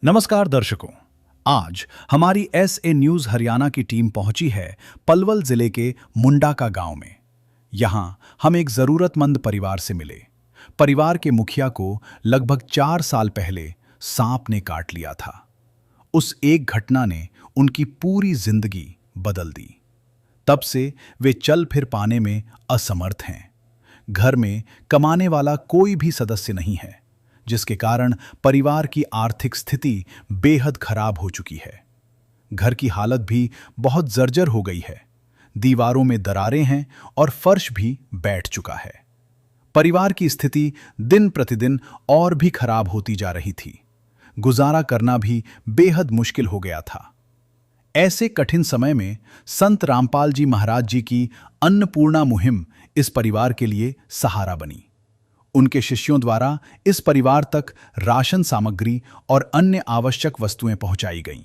नमस्कार दर्शकों। आज हमारी एसए न्यूज हरियाणा की टीम पहुंची है पलवल जिले के मुंडा का गांव में। यहां हम एक जरूरतमंद परिवार से मिले। परिवार के मुखिया को लगभग 4 साल पहले सांप ने काट लिया था। उस एक घटना ने उनकी पूरी जिंदगी बदल दी। तब से वे चल फिर पाने में असमर्थ हैं। घर में कमाने वाला कोई भी सदस्य नहीं है, जिसके कारण परिवार की आर्थिक स्थिति बेहद खराब हो चुकी है। घर की हालत भी बहुत जर्जर हो गई है। दीवारों में दरारें हैं और फर्श भी बैठ चुका है। परिवार की स्थिति दिन प्रतिदिन और भी खराब होती जा रही थी। गुजारा करना भी बेहद मुश्किल हो गया था। ऐसे कठिन समय में संत रामपाल जी महाराज जी की अन्नपूर्णा मुहिम इस परिवार के लिए सहारा बनी। उनके शिष्यों द्वारा इस परिवार तक राशन सामग्री और अन्य आवश्यक वस्तुएं पहुंचाई गईं।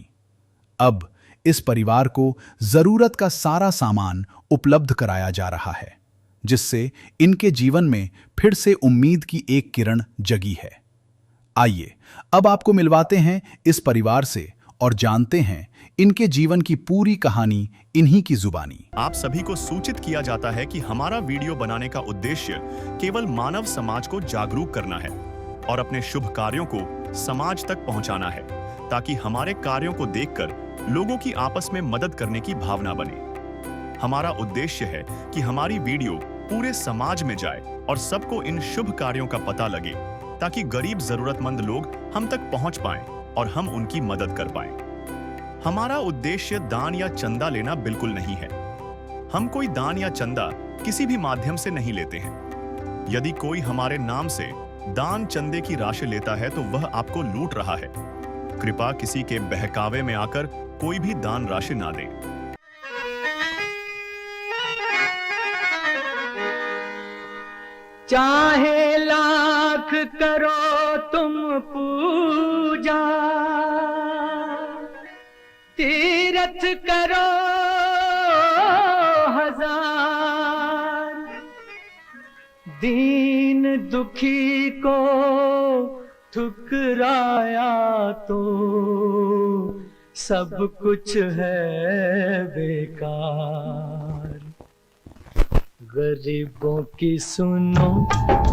अब इस परिवार को जरूरत का सारा सामान उपलब्ध कराया जा रहा है, जिससे इनके जीवन में फिर से उम्मीद की एक किरण जगी है। आइए अब आपको मिलवाते हैं इस परिवार से और जानते हैं इनके जीवन की पूरी कहानी इन्हीं की जुबानी। आप सभी को सूचित किया जाता है कि हमारा वीडियो बनाने का उद्देश्य केवल मानव समाज को जागरूक करना है और अपने शुभ कार्यों को समाज तक पहुंचाना है, ताकि हमारे कार्यों को देखकर लोगों की आपस में मदद करने की भावना बने। हमारा उद्देश्य है कि हमारी वीडियो पूरे समाज में जाए और सबको इन शुभ कार्यों का पता लगे, ताकि गरीब जरूरतमंद लोग हम तक पहुंच पाएं और हम उनकी मदद कर पाएं। हमारा उद्देश्य दान या चंदा लेना बिल्कुल नहीं है। हम कोई दान या चंदा किसी भी माध्यम से नहीं लेते हैं। यदि कोई हमारे नाम से दान चंदे की राशि लेता है तो वह आपको लूट रहा है। कृपया किसी के बहकावे में आकर कोई भी दान राशि ना दें। चाहे लाख करो तुम पूजा, तीरथ करो हजार, दीन दुखी को ठुकराया तो सब कुछ है बेकार। गरीबों की सुनो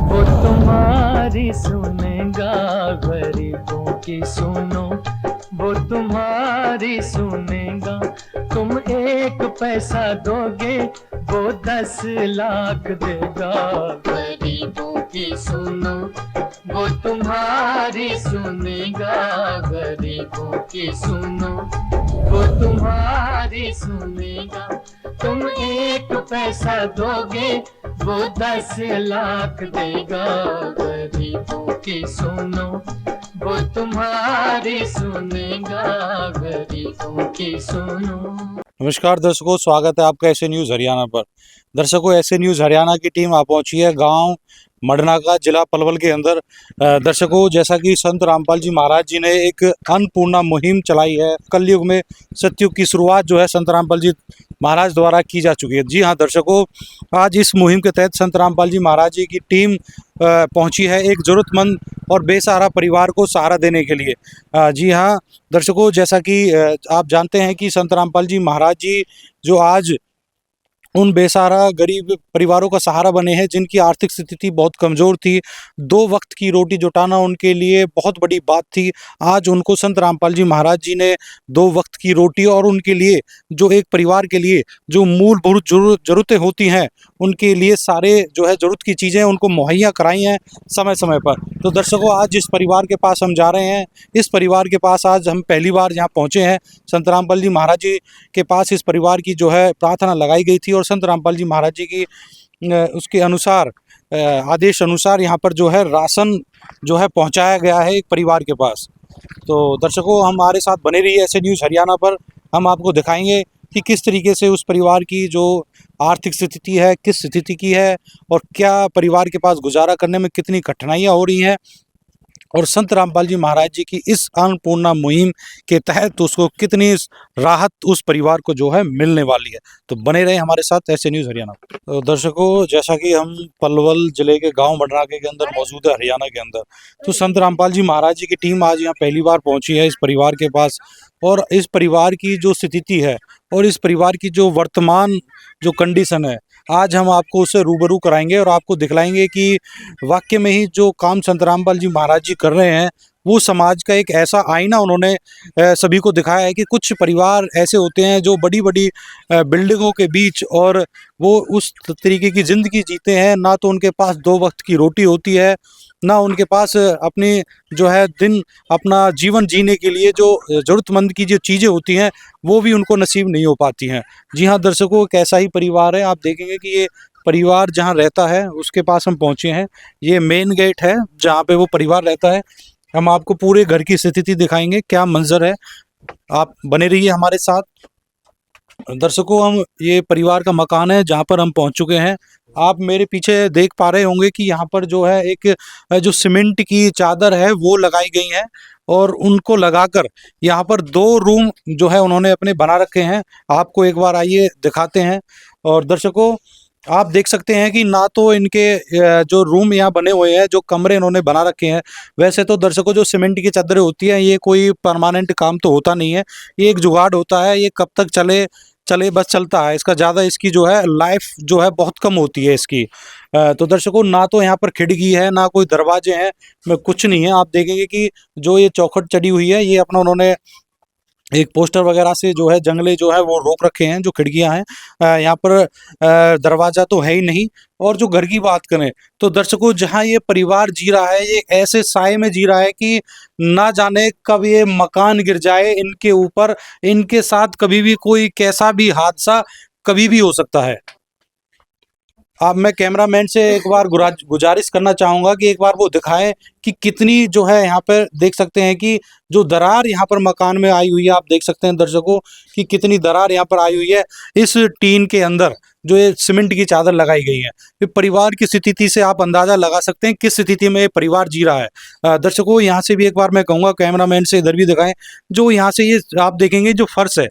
वो तुम्हारी सुनेगा, गरीबों की सुनो वो तुम्हारी सुनेगा। तुम 1 पैसा दोगे वो 10 लाख देगा। गरीबों की सुनो वो तुम्हारी सुनेगा, गरीबों की सुनो वो तुम्हारी सुनेगा। तुम 1 पैसा दोगे वो 10 लाख देगा। गरीबों की सुनो वो तुम्हारी सुनेगा, गरीबों की सुनो। नमस्कार दर्शकों, स्वागत है आपका एसए न्यूज़ हरियाणा पर। दर्शकों, एसए न्यूज़ हरियाणा की टीम आ पहुंची है गांव मडना का, जिला पलवल के अंदर। दर्शकों, जैसा कि संत रामपाल जी महाराज जी ने एक अन्नपूर्णा मुहिम चलाई है। कलयुग में सतयुग की शुरुआत जो है संत रामपाल जी महाराज द्वारा की जा चुकी है। जी हाँ दर्शकों, आज इस मुहिम के तहत संत रामपाल जी महाराज जी की टीम पहुंची है एक ज़रूरतमंद और बेसहारा परिवार को सहारा देने के लिए। जी हाँ दर्शकों, जैसा कि आप जानते हैं कि संत रामपाल जी महाराज जी जो आज उन बेसहारा गरीब परिवारों का सहारा बने हैं, जिनकी आर्थिक स्थिति बहुत कमज़ोर थी। 2 वक्त की रोटी जुटाना उनके लिए बहुत बड़ी बात थी। आज उनको संत रामपाल जी महाराज जी ने 2 वक्त की रोटी और उनके लिए जो एक परिवार के लिए जो मूलभूत ज़रूरतें होती हैं, उनके लिए सारे जो है ज़रूरत की चीज़ें उनको मुहैया कराई हैं समय समय पर। तो दर्शकों, आज जिस परिवार के पास हम जा रहे हैं, इस परिवार के पास आज हम पहली बार यहाँ पहुँचे हैं। संत रामपाल जी महाराज जी के पास इस परिवार की जो है प्रार्थना लगाई गई थी और संत रामपाल जी महाराज जी की उसके अनुसार आदेश अनुसार यहाँ पर जो है राशन जो है पहुँचाया गया है एक परिवार के पास। तो दर्शकों, हमारे साथ बने रहिए एसए न्यूज़ हरियाणा पर। हम आपको दिखाएंगे कि किस तरीके से उस परिवार की जो आर्थिक स्थिति है, किस स्थिति की है और क्या परिवार के पास गुजारा करने में कितनी कठिनाइयाँ हो रही हैं और संत रामपाल जी महाराज जी की इस अन्नपूर्णा मुहिम के तहत उसको कितनी राहत उस परिवार को जो है मिलने वाली है। तो बने रहे हमारे साथ ऐसे न्यूज़ हरियाणा। तो दर्शकों, जैसा कि हम पलवल जिले के गांव मडराके के अंदर मौजूद है, हरियाणा के अंदर, तो संत रामपाल जी महाराज जी की टीम आज यहाँ पहली बार पहुंची है इस परिवार के पास। और इस परिवार की जो स्थिति है और इस परिवार की जो वर्तमान जो कंडीशन है, आज हम आपको उससे रूबरू कराएंगे और आपको दिखलाएंगे कि वाकई में ही जो काम संत रामपाल जी महाराज जी कर रहे हैं वो समाज का एक ऐसा आईना उन्होंने सभी को दिखाया है कि कुछ परिवार ऐसे होते हैं जो बड़ी बड़ी बिल्डिंगों के बीच और वो उस तरीके की ज़िंदगी जीते हैं, ना तो उनके पास 2 वक्त की रोटी होती है, ना उनके पास अपनी जो है दिन अपना जीवन जीने के लिए जो ज़रूरतमंद की जो चीज़ें होती हैं वो भी उनको नसीब नहीं हो पाती हैं। जी हाँ दर्शकों, एक ऐसा ही परिवार है। आप देखेंगे कि ये परिवार जहाँ रहता है उसके पास हम पहुँचे हैं। ये मेन गेट है जहाँ पे वो परिवार रहता है। हम आपको पूरे घर की स्थिति दिखाएंगे, क्या मंजर है। आप बने रहिए हमारे साथ। दर्शकों, हम ये परिवार का मकान है जहाँ पर हम पहुँच चुके हैं। आप मेरे पीछे देख पा रहे होंगे कि यहाँ पर जो है एक जो सीमेंट की चादर है वो लगाई गई है और उनको लगाकर यहाँ पर 2 रूम जो है उन्होंने अपने बना रखे हैं। आपको एक बार आइए दिखाते हैं। और दर्शकों, आप देख सकते हैं कि ना तो इनके जो रूम यहाँ बने हुए हैं, जो कमरे इन्होंने बना रखे हैं, वैसे तो दर्शकों जो सीमेंट की चादरें होती हैं ये कोई परमानेंट काम तो होता नहीं है, ये एक जुगाड़ होता है। ये कब तक चले चले बस चलता है, इसका ज़्यादा इसकी जो है लाइफ जो है बहुत कम होती है इसकी। तो दर्शकों, ना तो यहाँ पर खिड़की है, ना कोई दरवाजे हैं, कुछ नहीं है। आप देखेंगे कि जो ये चौखट चढ़ी हुई है ये अपना उन्होंने एक पोस्टर वगैरह से जो है जंगले जो है वो रोक रखे हैं। जो खिड़कियां हैं यहाँ पर दरवाज़ा तो है ही नहीं। और जो घर की बात करें तो दर्शकों, जहाँ ये परिवार जी रहा है ये ऐसे साए में जी रहा है कि ना जाने कब ये मकान गिर जाए इनके ऊपर, इनके साथ कभी भी कोई कैसा भी हादसा कभी भी हो सकता है। अब मैं कैमरामैन से एक बार गुजारिश करना चाहूँगा कि एक बार वो दिखाएं कि कितनी जो है यहाँ पर देख सकते हैं कि जो दरार यहाँ पर मकान में आई हुई है। आप देख सकते हैं दर्शकों कि कितनी दरार यहाँ पर आई हुई है इस टीन के अंदर जो ये सीमेंट की चादर लगाई गई है। ये परिवार की स्थिति से आप अंदाज़ा लगा सकते हैं किस स्थिति में ये परिवार जी रहा है। दर्शकों, यहाँ से भी एक बार मैं कहूँगा कैमरामैन से इधर भी दिखाएं। जो यहाँ से ये आप देखेंगे जो फर्श है,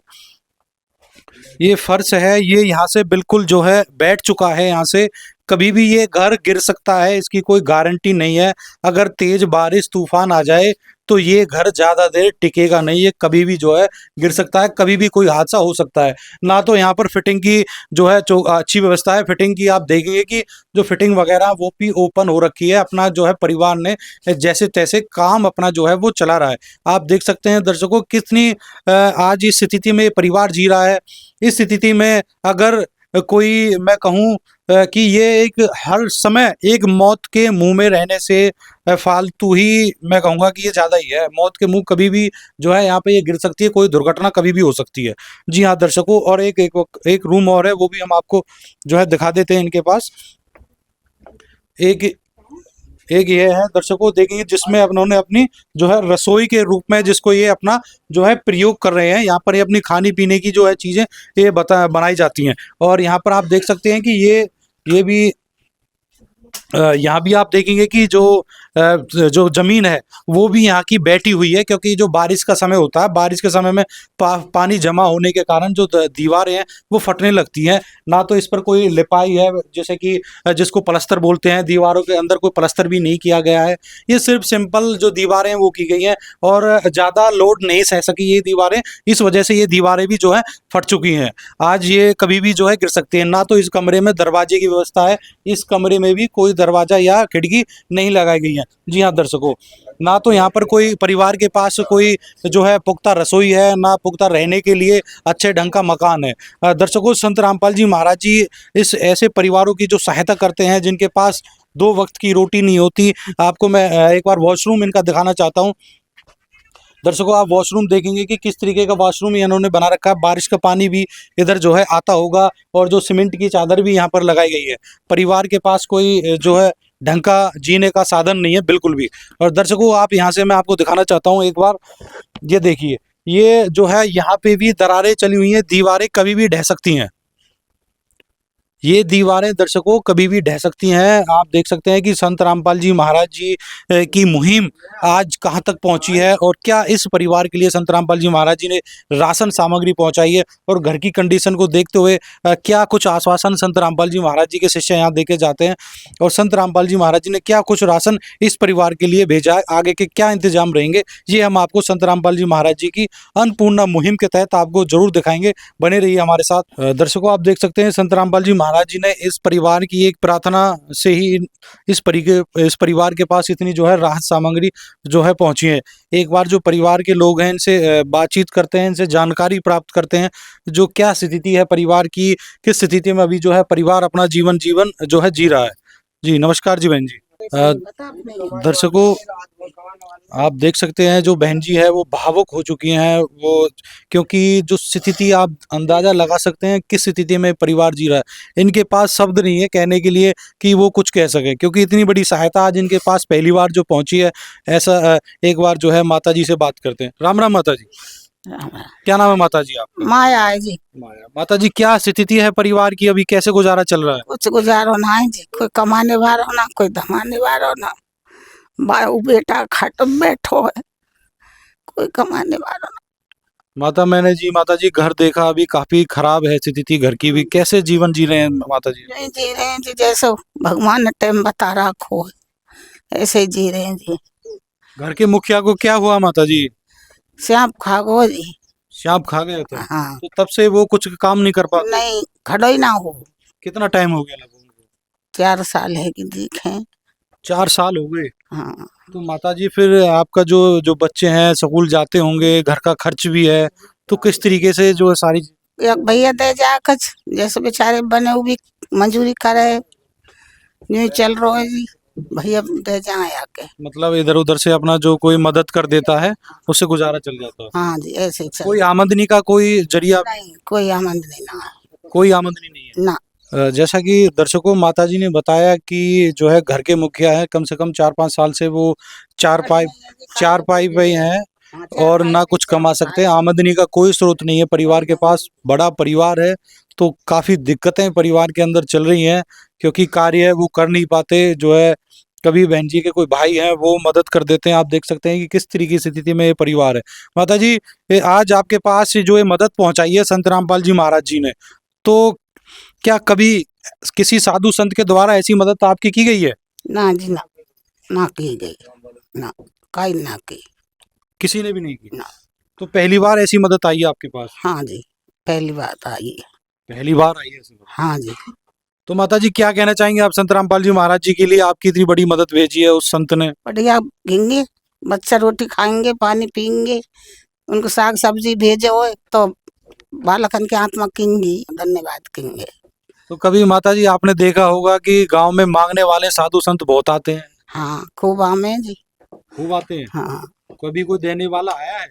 ये फर्श है, ये यहाँ से बिल्कुल जो है बैठ चुका है। यहाँ से कभी भी ये घर गिर सकता है, इसकी कोई गारंटी नहीं है। अगर तेज बारिश तूफान आ जाए तो ये घर ज़्यादा देर टिकेगा नहीं, ये कभी भी जो है गिर सकता है, कभी भी कोई हादसा हो सकता है। ना तो यहाँ पर फिटिंग की जो है अच्छी व्यवस्था है। फिटिंग की आप देखेंगे कि जो फिटिंग वगैरह वो भी ओपन हो रखी है। अपना जो है परिवार ने जैसे तैसे काम अपना जो है वो चला रहा है। आप देख सकते हैं दर्शकों कितनी आज इस स्थिति में परिवार जी रहा है। इस स्थिति में अगर कोई मैं कहूँ कि ये एक हर समय एक मौत के मुंह में रहने से फालतू ही मैं कहूँगा कि ये ज़्यादा ही है। मौत के मुंह कभी भी जो है यहाँ पे ये गिर सकती है, कोई दुर्घटना कभी भी हो सकती है। जी हाँ दर्शकों, और एक रूम और है वो भी हम आपको जो है दिखा देते हैं इनके पास। एक ये है दर्शकों, देखेंगे जिसमें उन्होंने अपनी जो है रसोई के रूप में जिसको ये अपना जो है प्रयोग कर रहे हैं। यहाँ पर ये अपनी खाने पीने की जो है चीज़ें ये बनाई जाती हैं। और यहाँ पर आप देख सकते हैं कि ये भी यहाँ भी आप देखेंगे कि जो ज़मीन है वो भी यहाँ की बैठी हुई है, क्योंकि जो बारिश का समय होता है, बारिश के समय में पानी जमा होने के कारण जो दीवारें हैं वो फटने लगती हैं। ना तो इस पर कोई लिपाई है, जैसे कि जिसको प्लास्टर बोलते हैं, दीवारों के अंदर कोई प्लास्टर भी नहीं किया गया है। ये सिर्फ सिंपल जो दीवारें हैं वो की गई हैं और ज़्यादा लोड नहीं सह सकी ये दीवारें, इस वजह से ये दीवारें भी जो है फट चुकी हैं। आज ये कभी भी जो है गिर सकती हैं। ना तो इस कमरे में दरवाजे की व्यवस्था है, इस कमरे में भी कोई दरवाजा या खिड़की नहीं लगाई गई है। जी हाँ दर्शकों, ना तो यहाँ पर कोई परिवार के पास कोई जो है पुख्ता रसोई है, ना पुख्ता रहने के लिए अच्छे ढंग का मकान है। दर्शकों, संत रामपाल जी महाराज जी इस ऐसे परिवारों की जो सहायता करते हैं जिनके पास 2 वक्त की रोटी नहीं होती। आपको मैं एक बार वॉशरूम इनका दिखाना चाहता हूँ। दर्शकों, आप वॉशरूम देखेंगे कि किस तरीके का वॉशरूम इन्होंने बना रखा है। बारिश का पानी भी इधर जो है आता होगा और जो सीमेंट की चादर भी यहाँ पर लगाई गई है। परिवार के पास कोई जो है ढंग का जीने का साधन नहीं है बिल्कुल भी। और दर्शकों, आप यहाँ से मैं आपको दिखाना चाहता हूँ एक बार, ये देखिए, ये जो है यहाँ पे भी दरारें चली हुई हैं, दीवारें कभी भी ढह सकती हैं। ये दीवारें दर्शकों कभी भी ढह सकती हैं। आप देख सकते हैं कि संत रामपाल जी महाराज जी की मुहिम आज कहाँ तक पहुंची है और क्या इस परिवार के लिए संत रामपाल जी महाराज जी ने राशन सामग्री पहुंचाई है और घर की कंडीशन को देखते हुए क्या कुछ आश्वासन संत रामपाल जी महाराज जी के शिष्य यहाँ देके जाते हैं और संत रामपाल जी महाराज जी ने क्या कुछ राशन इस परिवार के लिए भेजा है, आगे के क्या इंतजाम रहेंगे, ये हम आपको संत रामपाल जी महाराज जी की अन्नपूर्णा मुहिम के तहत आपको जरूर दिखाएंगे। बने रहिए हमारे साथ। दर्शकों आप देख सकते हैं संत रामपाल जी महाराज जी ने इस परिवार की एक प्रार्थना से ही इस परिवार के पास इतनी जो है राहत सामग्री जो है पहुंची है। एक बार जो परिवार के लोग हैं इनसे बातचीत करते हैं, इनसे जानकारी प्राप्त करते हैं जो क्या स्थिति है परिवार की, किस स्थिति में अभी जो है परिवार अपना जीवन जो है जी रहा है। जी नमस्कार जी बहन जी। दर्शकों आप देख सकते हैं जो बहन जी है वो भावुक हो चुकी हैं, वो क्योंकि जो स्थिति आप अंदाजा लगा सकते हैं किस स्थिति में परिवार जी रहा है। इनके पास शब्द नहीं है कहने के लिए कि वो कुछ कह सके, क्योंकि इतनी बड़ी सहायता आज इनके पास पहली बार जो पहुंची है। ऐसा एक बार जो है माता जी से बात करते हैं। राम राम माता जी। क्या नाम है माता जी आप? माया है जी। माया। माता जी क्या स्थिति है परिवार की, अभी कैसे गुजारा चल रहा है? कुछ गुजारो ना है जी, कोई कमाने वाला ना कोई धमाने वाला ना, बाऊ बेटा खट में बैठो है, कोई कमाने वाला ना। माता जी घर देखा अभी काफी खराब है स्थिति घर की भी, कैसे जीवन जी रहे हैं माता जी? नहीं जी रहे हैं जी, जैसे भगवान ने टाइम बता रखो है ऐसे ही जी रहे हैं जी। घर के मुखिया को क्या हुआ माता जी? श्याम खागो जी। सांप खा गए थे? हाँ तो तब से वो कुछ काम नहीं कर पाते? नहीं खड़ो ही ना हो। कितना टाइम हो गया लगभग उनको? 4 साल है कि देखे। 4 साल हो गए। हाँ तो माता जी फिर आपका जो जो बच्चे हैं स्कूल जाते होंगे, घर का खर्च भी है, तो किस तरीके से जो सारी एक भैया दे जा कुछ, जैसे बेचारे बने वो भी मजूरी करे, यूं चल रहा है जी, भैया दे जाए आके। मतलब इधर उधर से अपना जो कोई मदद कर देता है उससे गुजारा चल जाता है? हाँ जी ऐसे ही चल। कोई आमदनी का कोई जरिया? नहीं कोई आमदनी ना है। कोई आमदनी नहीं है ना। जैसा कि दर्शकों माता जी ने बताया कि जो है घर के मुखिया है, कम से कम 4-5 साल से वो चार पाई पे हैं और ना कुछ कमा सकते हैं। आमदनी का कोई स्रोत नहीं है परिवार के पास, बड़ा परिवार है तो काफ़ी दिक्कतें परिवार के अंदर चल रही हैं, क्योंकि कार्य है वो कर नहीं पाते। जो है कभी बहन जी के कोई भाई हैं वो मदद कर देते हैं। आप देख सकते हैं कि किस तरीके की स्थिति में ये परिवार है। माता जी आज आपके पास जो ये मदद पहुंचाई है संत रामपाल जी महाराज जी ने, तो क्या कभी किसी साधु संत के द्वारा ऐसी मदद आपकी की गई है? ना जी ना, ना की गई ना, कहीं ना की। किसी ने भी नहीं की? ना। तो पहली बार ऐसी मदद आई है आपके पास? हाँ जी पहली बात आई है। पहली बार आई है ऐसी मदद। हाँ जी। तो माता जी क्या कहना चाहेंगे आप संत रामपाल जी महाराज जी के लिए, आपकी इतनी बड़ी मदद भेजी है उस संत ने? बढ़िया घेंगे, बच्चा रोटी खाएंगे, पानी पीएंगे, उनको साग सब्जी भेजे हो तो बालकन की आत्मा किंगी धन्यवाद किंगे। तो कभी माता जी आपने देखा होगा कि गांव में मांगने वाले साधु संत बहुत आते हैं? हाँ खूब आमे जी। खूब आते हैं। हाँ कभी कोई देने वाला आया है?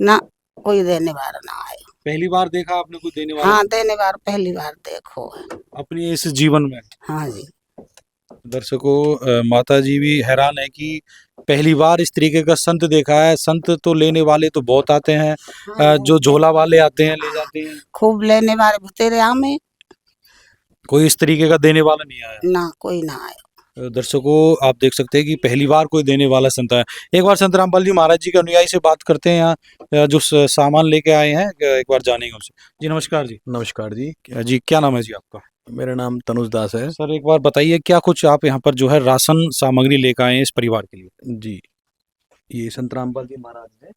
ना कोई देने वाला ना आए। पहली बार देखा आपने कोई देने वाला? हाँ देने बार पहली बार देखो है। अपनी इस जीवन में? हाँ जी। दर्शकों माता जी भी हैरान है कि पहली बार इस तरीके का संत देखा है। संत तो लेने वाले तो बहुत आते हैं, जो झोला वाले आते हैं ले जाते हैं, खूब लेने वाले भुतेरे आमे, कोई इस तरीके का देने वाला नहीं आया। ना कोई ना आया। दर्शकों आप देख सकते हैं कि पहली बार कोई देने वाला संत है। एक बार संत रामपाल जी महाराज जी के अनुयायी से बात करते हैं, यहाँ जो सामान लेके आए हैं एक बार जानेंगे उनसे। जी नमस्कार जी। नमस्कार जी। जी क्या नाम है जी आपका? मेरा नाम तनुज दास है। सर एक बार बताइए क्या कुछ आप यहाँ पर जो है राशन सामग्री लेकर आए हैं इस परिवार के लिए? जी ये संत रामपाल जी महाराज है,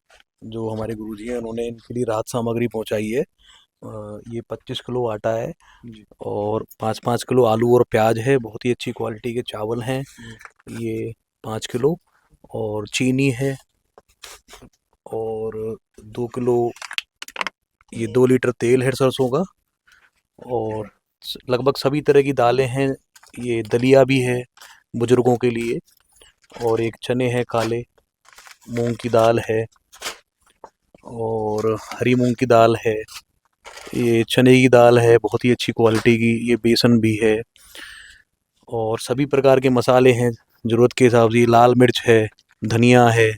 जो हमारे गुरुजी हैं, उन्होंने इनके लिए राहत सामग्री पहुंचाई है। ये 25 किलो आटा है और 5-5 किलो आलू और प्याज है। बहुत ही अच्छी क्वालिटी के चावल हैं ये 5 किलो, और चीनी है, और 2 किलो ये 2 लीटर तेल है सरसों का, और लगभग सभी तरह की दालें हैं। ये दलिया भी है बुजुर्गों के लिए, और एक चने हैं काले, मूंग की दाल है, और हरी मूंग की दाल है, ये चने की दाल है बहुत ही अच्छी क्वालिटी की, ये बेसन भी है, और सभी प्रकार के मसाले हैं ज़रूरत के हिसाब से। लाल मिर्च है, धनिया है,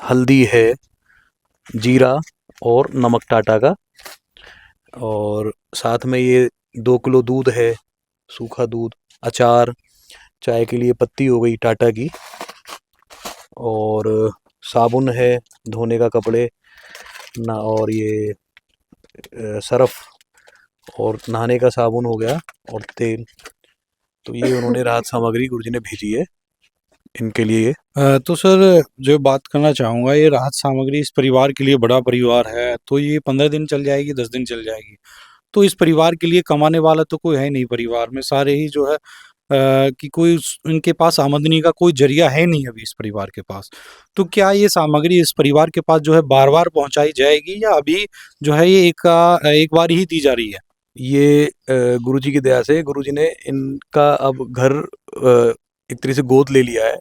हल्दी है, जीरा और नमक टाटा का, और साथ में ये 2 किलो दूध है, सूखा दूध, अचार, चाय के लिए पत्ती हो गई टाटा की, और साबुन है धोने का कपड़े ना, और ये सरफ और नहाने का साबुन हो गया, और तेल। तो ये उन्होंने राहत सामग्री गुरुजी ने भेजी है इनके लिए। तो सर जो बात करना चाहूँगा, ये राहत सामग्री इस परिवार के लिए, बड़ा परिवार है, तो ये 15 दिन चल जाएगी, 10 दिन चल जाएगी। तो इस परिवार के लिए कमाने वाला तो कोई है नहीं परिवार में, सारे ही जो है कि कोई इनके पास आमदनी का कोई जरिया है नहीं अभी इस परिवार के पास। तो क्या ये सामग्री इस परिवार के पास जो है बार बार पहुंचाई जाएगी, या अभी जो है ये एक बार ही दी जा रही है? ये गुरुजी की दया से गुरुजी ने इनका अब घर एक तरह से गोद ले लिया है।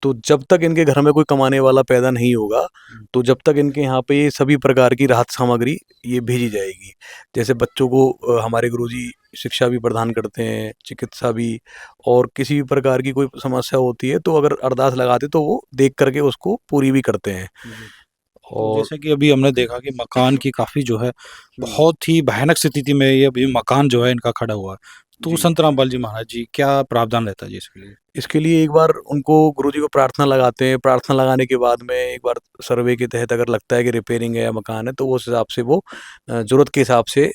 तो जब तक इनके घर में कोई कमाने वाला पैदा नहीं होगा, तो जब तक इनके यहाँ पे ये सभी प्रकार की राहत सामग्री ये भेजी जाएगी। जैसे बच्चों को हमारे गुरुजी शिक्षा भी प्रदान करते हैं, चिकित्सा भी, और किसी भी प्रकार की कोई समस्या होती है तो अगर अरदास लगाते तो वो देख करके उसको पूरी भी करते हैं। तो और जैसे कि अभी हमने देखा कि मकान की काफ़ी जो है बहुत ही भयानक स्थिति में ये अभी मकान जो है इनका खड़ा हुआ है। तो जी। संत रामपाल जी महाराज जी, क्या प्रावधान रहता है जी इसके लिए? इसके लिए एक बार उनको गुरुजी को प्रार्थना लगाते हैं। प्रार्थना लगाने के बाद में एक बार सर्वे के तहत अगर लगता है कि रिपेयरिंग है या मकान है, तो उस हिसाब से वो ज़रूरत के हिसाब से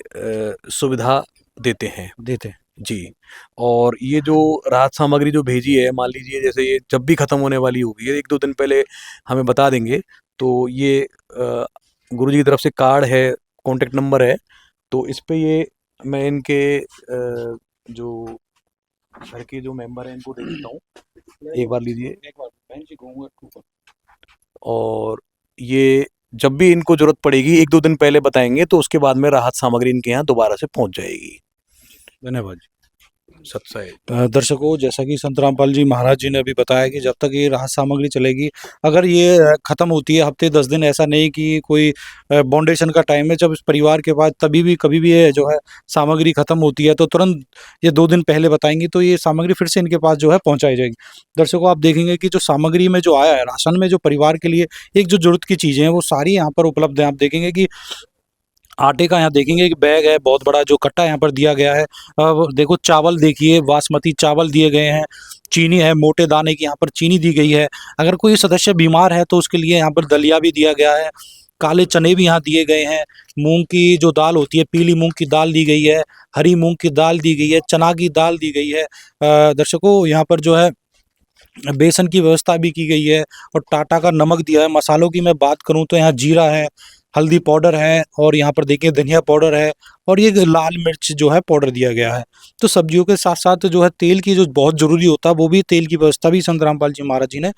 सुविधा देते हैं। देते हैं। जी। और ये जो राहत सामग्री जो भेजी है, मान लीजिए जैसे ये जब भी ख़त्म होने वाली होगी, ये 1-2 दिन पहले हमें बता देंगे। तो ये गुरुजी की तरफ से कार्ड है, कॉन्टैक्ट नंबर है, तो इस पे ये मैं इनके जो घर के जो मेंबर हैं इनको दे देता हूँ। एक बार लीजिए। और ये जब भी इनको ज़रूरत पड़ेगी 1-2 दिन पहले बताएँगे, तो उसके बाद में राहत सामग्री इनके यहाँ दोबारा से पहुँच जाएगी। धन्यवाद जी। सत्साई। दर्शकों, जैसा कि संत रामपाल जी महाराज जी ने अभी बताया कि जब तक ये राहत सामग्री चलेगी, अगर ये ख़त्म होती है हफ्ते 10 दिन, ऐसा नहीं कि कोई बाउंडेशन का टाइम है, जब इस परिवार के पास तभी भी कभी भी ये जो है सामग्री ख़त्म होती है तो तुरंत ये 2 दिन पहले बताएंगी, तो ये सामग्री फिर से इनके पास जो है पहुँचाई जाएगी। दर्शकों, आप देखेंगे कि जो सामग्री में जो आया है, राशन में जो परिवार के लिए एक जो ज़रूरत की चीज़ें हैं वो सारी यहाँ पर उपलब्ध हैं। आप देखेंगे कि आटे का यहाँ देखेंगे कि बैग है, बहुत बड़ा जो कट्टा यहाँ पर दिया गया है। अब देखो चावल देखिए, बासमती चावल दिए गए हैं, चीनी है, मोटे दाने की यहाँ पर चीनी दी गई है। अगर कोई सदस्य बीमार है तो उसके लिए यहाँ पर दलिया भी दिया गया है, काले चने भी यहाँ दिए गए हैं, मूंग की जो दाल होती है, पीली मूंग की दाल दी गई है, हरी मूंग की दाल दी गई है, चना की दाल दी गई है। दर्शकों, यहाँ पर जो है बेसन की व्यवस्था भी की गई है, और टाटा का नमक दिया है। मसालों की मैं बात करूं तो यहाँ जीरा है, हल्दी पाउडर है, और यहाँ पर देखिए धनिया पाउडर है, और ये लाल मिर्च जो है पाउडर दिया गया है। तो सब्जियों के साथ साथ जो है तेल की जो बहुत ज़रूरी होता है, वो भी तेल की व्यवस्था भी संत रामपाल जी महाराज जी ने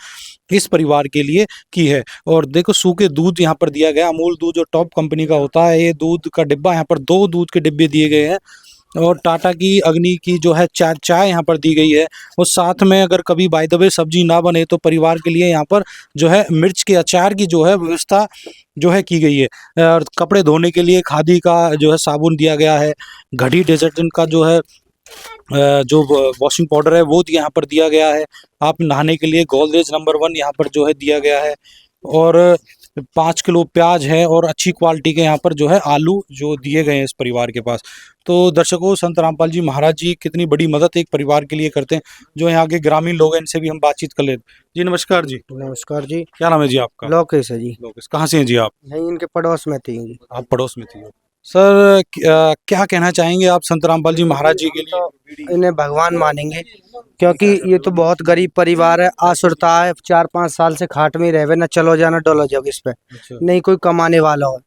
इस परिवार के लिए की है। और देखो सूखे दूध यहाँ पर दिया गया, अमूल दूध जो टॉप कंपनी का होता है, ये दूध का डिब्बा यहाँ पर 2 दूध के डिब्बे दिए गए हैं। और टाटा की अग्नि की जो है चाय यहाँ पर दी गई है। और साथ में अगर कभी बाय द वे सब्जी ना बने तो परिवार के लिए यहाँ पर जो है मिर्च के अचार की जो है व्यवस्था जो है की गई है। और कपड़े धोने के लिए खादी का जो है साबुन दिया गया है, घड़ी डिटर्जेंट का जो है जो वॉशिंग पाउडर है वो यहाँ पर दिया गया है। आप नहाने के लिए गोदरेज नंबर 1 यहाँ पर जो है दिया गया है। और 5 किलो प्याज है, और अच्छी क्वालिटी के यहाँ पर जो है आलू जो दिए गए हैं इस परिवार के पास। तो दर्शकों, संत रामपाल जी महाराज जी कितनी बड़ी मदद एक परिवार के लिए करते हैं। जो यहाँ के ग्रामीण लोग हैं, इनसे भी हम बातचीत कर लेते हैं। जी नमस्कार जी। नमस्कार जी। क्या नाम है जी आपका? लोकेश है जी। लोकेश, कहाँ से हैं जी आप? नहीं, इनके पड़ोस में थी जी। आप पड़ोस में थी हो। सर क्या कहना चाहेंगे आप संत रामपाल जी महाराज जी के लिए? तो इन्हें भगवान मानेंगे, क्योंकि ये तो बहुत गरीब परिवार है, आसुरता है, 4-5 साल से खाट में ही रहे, ना चलो जाना डोलो जब इस पे नहीं कोई कमाने वाला हो।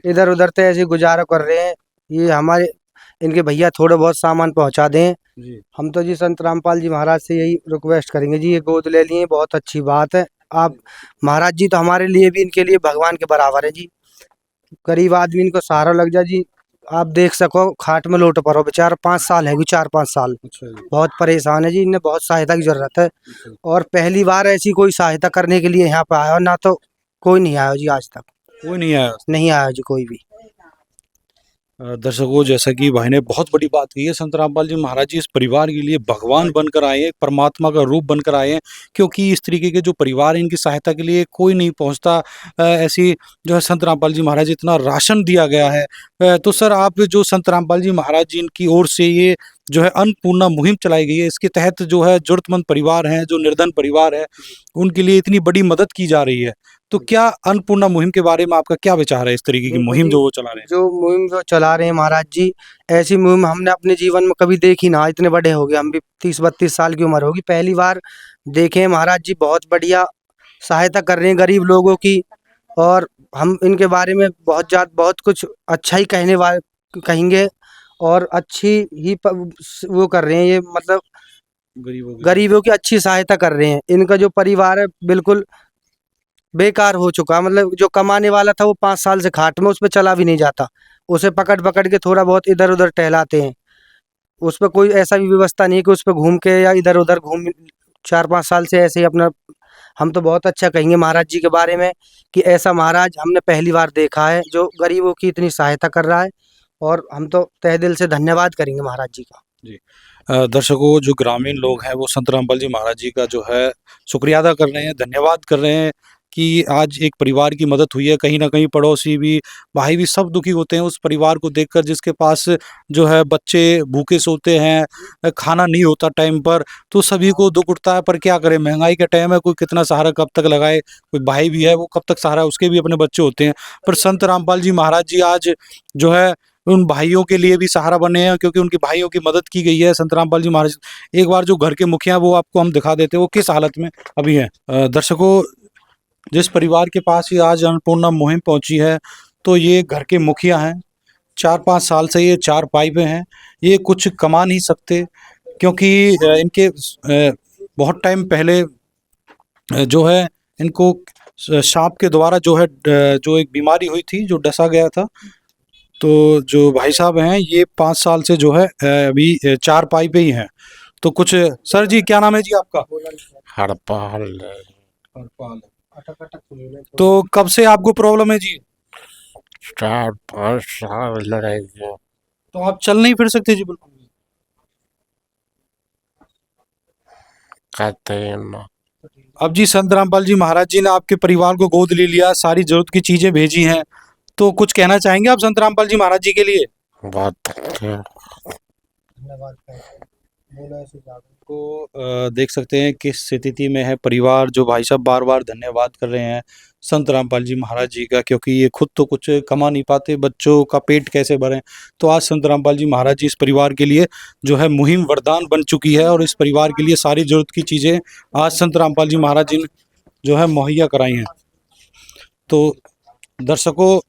इधर उधर तो ऐसे गुजारा कर रहे हैं। ये हमारे इनके भैया थोड़े बहुत सामान पहुंचा दें। हम तो जी संत रामपाल जी महाराज से यही रिक्वेस्ट करेंगे जी, ये गोद ले लिए, बहुत अच्छी बात है। आप महाराज जी तो हमारे लिए भी, इनके लिए भगवान के बराबर है जी। गरीब आदमी इनको सहारा लग जा जी। आप देख सको खाट में लोट पड़ो, बेचारा 5 साल है, 4-5 साल बहुत परेशान है जी। इन्हें बहुत सहायता की जरूरत है, और पहली बार ऐसी कोई सहायता करने के लिए यहाँ पे आया, ना तो कोई नहीं आया जी आज तक। कोई नहीं आया? नहीं आया जी कोई भी। दर्शकों, जैसा कि भाई ने बहुत बड़ी बात कही है, संत रामपाल जी महाराज जी इस परिवार के लिए भगवान बनकर आए हैं, परमात्मा का रूप बनकर आए हैं। क्योंकि इस तरीके के जो परिवार हैं, इनकी सहायता के लिए कोई नहीं पहुंचता। ऐसी जो है संत रामपाल जी महाराज, इतना राशन दिया गया है। तो सर, आप जो संत रामपाल जी महाराज जी इनकी ओर से ये जो है अन्नपूर्णा मुहिम चलाई गई है। इसके तहत जो है जरूरतमंद परिवार हैं, जो निर्धन परिवार है, उनके लिए इतनी बड़ी मदद की जा रही है। तो क्या अन्नपूर्णा मुहिम के बारे में आपका क्या विचार है, इस तरीके की देखो मुहिम जी, जो वो चला रहे हैं? जो मुहिम जो चला रहे हैं महाराज जी, ऐसी मुहिम हमने अपने जीवन में कभी देखी ना। इतने बड़े हो गए, हम भी 30-32 साल की उम्र होगी, पहली बार देखे हैं महाराज जी। बहुत बढ़िया सहायता कर रहे हैं गरीब लोगों की, और हम इनके बारे में बहुत कुछ अच्छा ही कहेंगे, और अच्छी ही वो कर रहे हैं ये, मतलब गरीबों की अच्छी सहायता कर रहे हैं। इनका जो परिवार है बिल्कुल बेकार हो चुका, मतलब जो कमाने वाला था वो 5 साल से खाट में, उस पे चला भी नहीं जाता। उसे पकड़ पकड़ के थोड़ा बहुत इधर उधर टहलाते हैं। उस पे कोई ऐसा भी व्यवस्था नहीं है कि उस पे घूम के या इधर उधर घूम, 4-5 साल से ऐसे ही अपना। हम तो बहुत अच्छा कहेंगे महाराज जी के बारे में कि ऐसा महाराज हमने पहली बार देखा है जो गरीबों की इतनी सहायता कर रहा है, और हम तो तहे दिल से धन्यवाद करेंगे महाराज जी का। दर्शकों, जो ग्रामीण लोग हैं वो संत रामपाल जी महाराज जी का जो है शुक्रिया अदा कर रहे हैं, धन्यवाद कर रहे हैं कि आज एक परिवार की मदद हुई है। कहीं ना कहीं पड़ोसी भी, भाई भी, सब दुखी होते हैं उस परिवार को देखकर जिसके पास जो है बच्चे भूखे सोते हैं, खाना नहीं होता टाइम पर, तो सभी को दुख उठता है। पर क्या करें, महंगाई का टाइम है, कोई कितना सहारा कब तक लगाए। कोई भाई भी है, वो कब तक सहारा, उसके भी अपने बच्चे होते हैं। पर संत रामपाल जी महाराज जी आज जो है उन भाइयों के लिए भी सहारा बने हैं, क्योंकि उनकी भाइयों की मदद की गई है। संत रामपाल जी महाराज, एक बार जो घर के मुखिया वो आपको हम दिखा देते हैं वो किस हालत में अभी है। दर्शकों, जिस परिवार के पास ही आज अन्नपूर्णा मुहिम पहुंची है, तो ये घर के मुखिया हैं। 4-5 साल से ये 4 पाई पे हैं। ये कुछ कमा नहीं सकते, क्योंकि इनके बहुत टाइम पहले जो है इनको सांप के द्वारा जो है जो एक बीमारी हुई थी, जो डसा गया था। तो जो भाई साहब हैं ये 5 साल से जो है अभी 4 पाई पे ही हैं। तो कुछ, सर जी क्या नाम है जी आपका? हड़पाल। तो कब से आपको प्रॉब्लम है जी? 4-5 साल रहेंगे। तो आप चल नहीं फिर सकते जी बिल्कुल? कहते हैं ना। अब जी संत रामपाल जी महाराज जी ने आपके परिवार को गोद ले लिया, सारी जरूरत की चीजें भेजी हैं, तो कुछ कहना चाहेंगे आप संत रामपाल जी महाराज जी के लिए? बहुत को देख सकते हैं किस स्थिति में है परिवार। जो भाई साहब बार बार धन्यवाद कर रहे हैं संत रामपाल जी महाराज जी का, क्योंकि ये खुद तो कुछ कमा नहीं पाते, बच्चों का पेट कैसे भरें। तो आज संत रामपाल जी महाराज जी इस परिवार के लिए जो है मुहिम वरदान बन चुकी है, और इस परिवार के लिए सारी जरूरत की चीज़ें आज संत रामपाल जी महाराज जी ने जो है मुहैया कराई हैं। तो दर्शकों,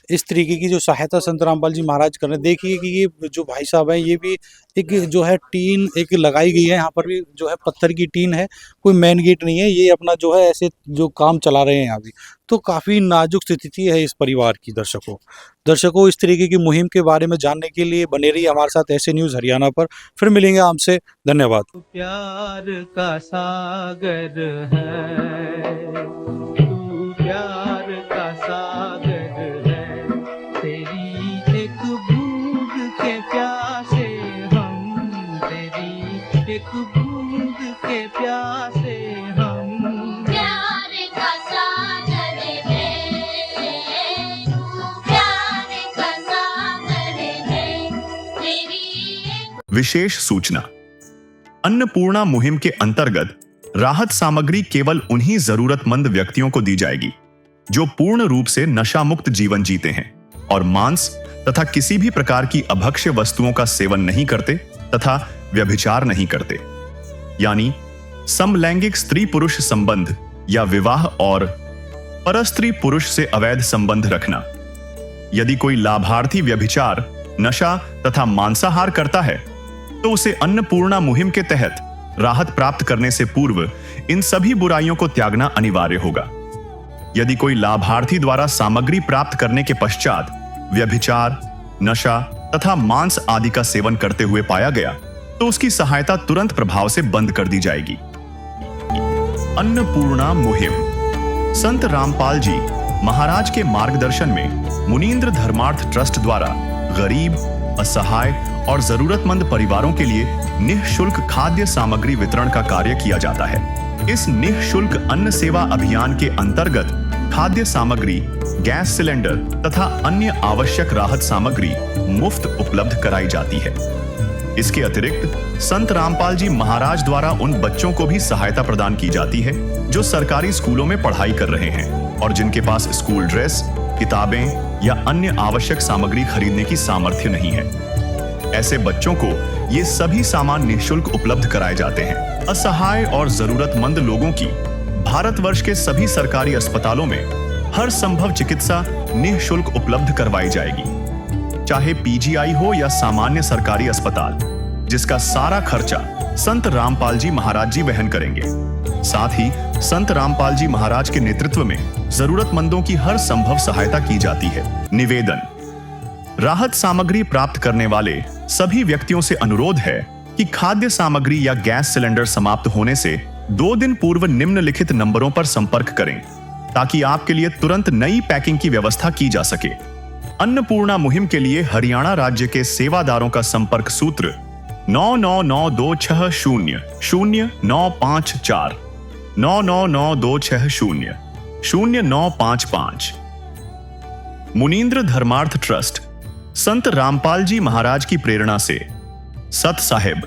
इस तरीके की जो सहायता संत रामपाल जी महाराज कर रहे हैं, देखिए कि ये जो भाई साहब हैं ये भी एक जो है टीन एक लगाई गई है, यहाँ पर भी जो है पत्थर की टीन है, कोई मेन गेट नहीं है। ये अपना जो है ऐसे जो काम चला रहे हैं यहाँ भी। तो काफ़ी नाजुक स्थिति है इस परिवार की। दर्शकों, इस तरीके की मुहिम के बारे में जानने के लिए बने रहिए हमारे साथ ऐसे न्यूज़ हरियाणा पर। फिर मिलेंगे आपसे, धन्यवाद। प्यार का सागर है, तू प्यार का सागर है, तेरी एक बूंद के प्यासे हम, तेरी एक बूंद के प्यासे हम। प्यार का सागर है, तू प्यार का सागर है, तेरी। विशेष सूचना। अन्नपूर्णा मुहिम के अंतर्गत राहत सामग्री केवल उन्हीं जरूरतमंद व्यक्तियों को दी जाएगी जो पूर्ण रूप से नशा मुक्त जीवन जीते हैं और मांस तथा किसी भी प्रकार की अभक्ष्य वस्तुओं का सेवन नहीं करते तथा व्यभिचार नहीं करते, यानी समलैंगिक स्त्री पुरुष संबंध या विवाह और परस्त्री पुरुष से अवैध संबंध रखना। यदि कोई लाभार्थी व्यभिचार, नशा तथा मांसाहार करता है तो उसे अन्नपूर्णा मुहिम के तहत राहत प्राप्त करने से पूर्व इन सभी बुराइयों को त्यागना अनिवार्य होगा। यदि कोई लाभार्थी द्वारा सामग्री प्राप्त करने के पश्चात व्यभिचार, नशा तथा मांस आदि का सेवन करते हुए पाया गया तो उसकी सहायता तुरंत प्रभाव से बंद कर दी जाएगी। अन्नपूर्णा मुहिम संत रामपाल जी महाराज के मार्गदर्शन में मुनींद्र धर्मार्थ ट्रस्ट द्वारा गरीब, असहाय और जरूरतमंद परिवारों के लिए निःशुल्क खाद्य सामग्री वितरण का कार्य किया जाता है। इस निःशुल्क अन्न सेवा अभियान के अंतर्गत खाद्य सामग्री, गैस सिलेंडर तथा अन्य आवश्यक राहत सामग्री मुफ्त उपलब्ध कराई जाती है। इसके अतिरिक्त संत रामपाल जी महाराज द्वारा उन बच्चों को भी सहायता प्रदान की जाती है जो सरकारी स्कूलों में पढ़ाई कर रहे हैं और जिनके पास स्कूल ड्रेस, किताबें या अन्य आवश्यक सामग्री खरीदने की सामर्थ्य नहीं है। ऐसे बच्चों को ये सभी सामान निःशुल्क उपलब्ध कराए जाते हैं। असहाय और जरूरतमंद लोगों की भारतवर्ष के सभी सरकारी अस्पतालों में हर संभव चिकित्सा निःशुल्क उपलब्ध करवाई जाएगी, चाहे पीजीआई हो या सामान्य सरकारी अस्पताल, जिसका सारा खर्चा संत रामपाल जी महाराज जी वहन करेंगे। साथ ही संत रामपाल जी महाराज के नेतृत्व में जरूरतमंदों की हर संभव सहायता की जाती है। निवेदन: राहत सामग्री प्राप्त करने वाले सभी व्यक्तियों से अनुरोध है कि खाद्य सामग्री या गैस सिलेंडर समाप्त होने से 2 दिन पूर्व निम्नलिखित नंबरों पर संपर्क करें ताकि आपके लिए तुरंत नई पैकिंग की व्यवस्था की जा सके। अन्नपूर्णा मुहिम के लिए हरियाणा राज्य के सेवादारों का संपर्क सूत्र 9992600954 9992600955। मुनींद्र धर्मार्थ ट्रस्ट संत रामपाल जी महाराज की प्रेरणा से सत साहिब